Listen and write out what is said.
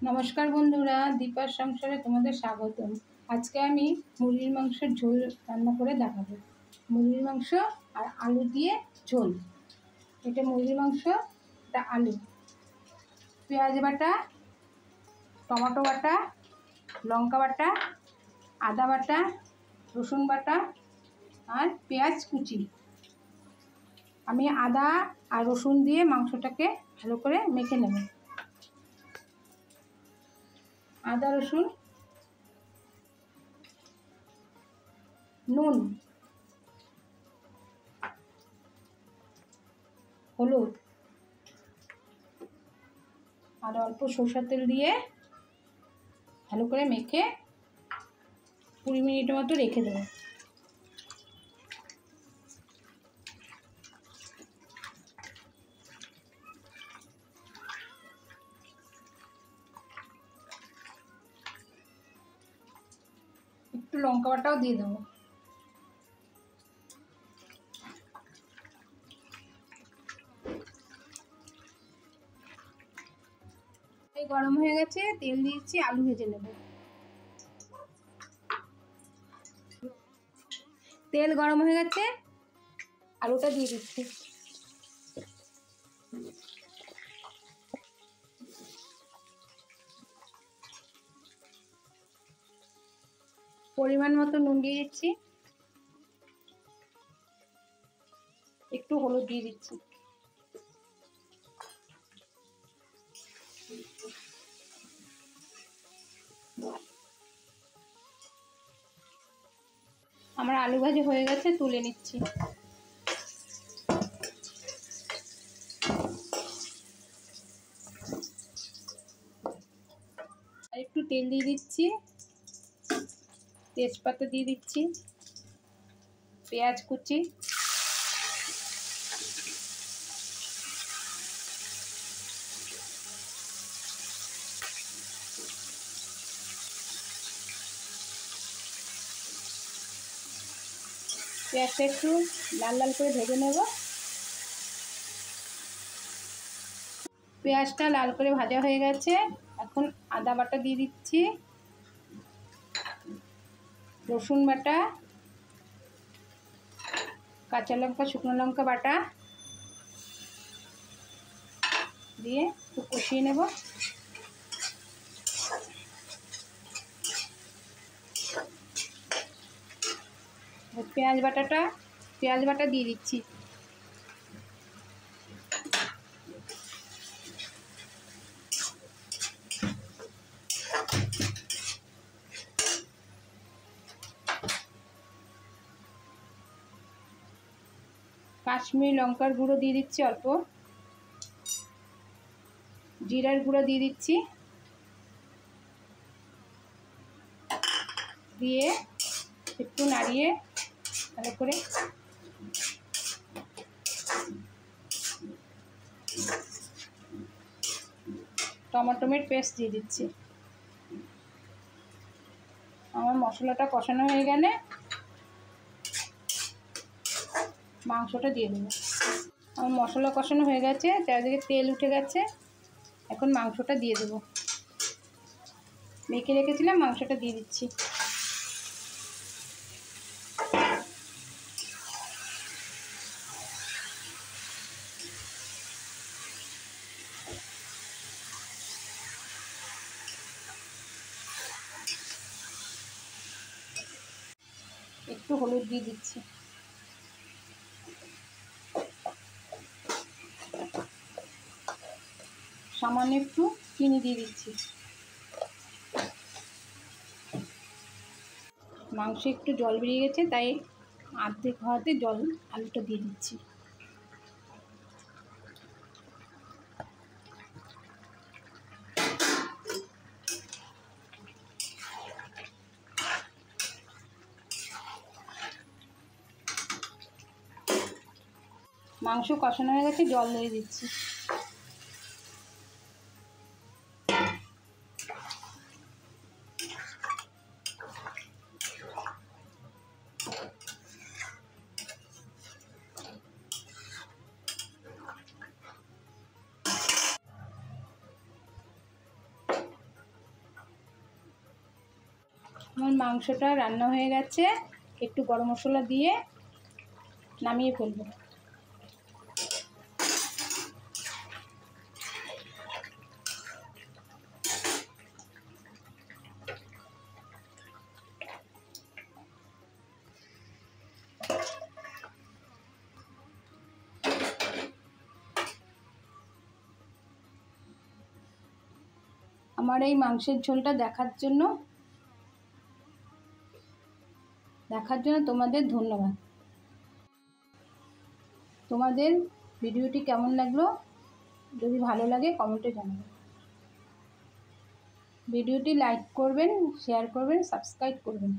নমস্কার বন্ধুরা, দীপার সংসারে তোমাদের স্বাগতম। আজকে আমি মুরগির মাংসের ঝোল রান্না করে দেখাবো। মুরগির মাংস আর আলু দিয়ে ঝোল। এটা মুরগির মাংস, এটা আলু। পেঁয়াজ বাটা, টমেটো বাটা, লঙ্কা বাটা, আদা বাটা, রসুন বাটা আর পেঁয়াজ কুচি। আমি আদা আর রসুন দিয়ে মাংসটাকে ভালো করে মেখে নেব। আদা, রসুন, নুন, হলুদ আর অল্প সরষের তেল দিয়ে ভালো করে মেখে 20 মিনিটের মতো রেখে দেবো। একটু লঙ্কা বাটাও দিয়ে দেবো। গরম হয়ে গেছে, তেল দিয়েছি, আলু ভেজে নেব। তেল গরম হয়ে গেছে, আলুটা দিয়ে দিচ্ছি। পরিমাণ মতো নুন দিয়ে দিচ্ছি, একটু হলুদ দিয়ে দিচ্ছি। আমার আলু ভাজি হয়ে গেছে, তুলে নিচ্ছি। আর একটু তেল দিয়ে দিচ্ছি, তেজপাতা দিয়ে দিচ্ছি, পেঁয়াজ কুচি, পেঁয়াজটা একটু লাল লাল করে ভেজে নেব। পেঁয়াজটা লাল করে ভাজা হয়ে গেছে, এখন আদা বাটা দিয়ে দিচ্ছি, রসুন বাটা, কাঁচা লঙ্কা, শুকনো লঙ্কা বাটা দিয়ে একটু কষিয়ে নেব। পেঁয়াজ বাটা দিয়ে দিচ্ছি। কাশ্মীরি লঙ্কার গুঁড়ো দিয়ে দিচ্ছি অল্প, জিরার গুঁড়ো দিয়ে দিচ্ছি, দিয়ে একটু নাড়িয়ে ভালো করে টমেটোর পেস্ট দিয়ে দিচ্ছি। আমার মশলাটা কষানো হয়ে গেলে মাংসটা দিয়ে দেবো। আমার মশলা কষানো হয়ে গেছে, চারিদিকে তেল উঠে গেছে, এখন মাংসটা দিয়ে দেবো। মেখে রেখেছিলাম, মাংসটা দিয়ে দিচ্ছি। একটু হলুদ দিয়ে দিচ্ছি। সামান্য একটু চিনি দিয়ে দিচ্ছি। মাংসে একটু জল বেরিয়ে গেছে, তাই অর্ধেক হওয়াতে আলুটা দিয়ে দিচ্ছি। মাংস কষানো হয়ে গেছে, জল দিয়ে দিচ্ছি। আমার মাংসটা রান্না হয়ে গেছে, একটু গরম মশলা দিয়ে নামিয়ে ফেলবো। আমার এই মাংসের ঝোলটা দেখার জন্য তোমাদের ধন্যবাদ। তোমাদের ভিডিওটি কেমন লাগলো যদি ভালো লাগে কমেন্টে জানাবেন। ভিডিওটি লাইক করবেন, শেয়ার করবেন, সাবস্ক্রাইব করবেন।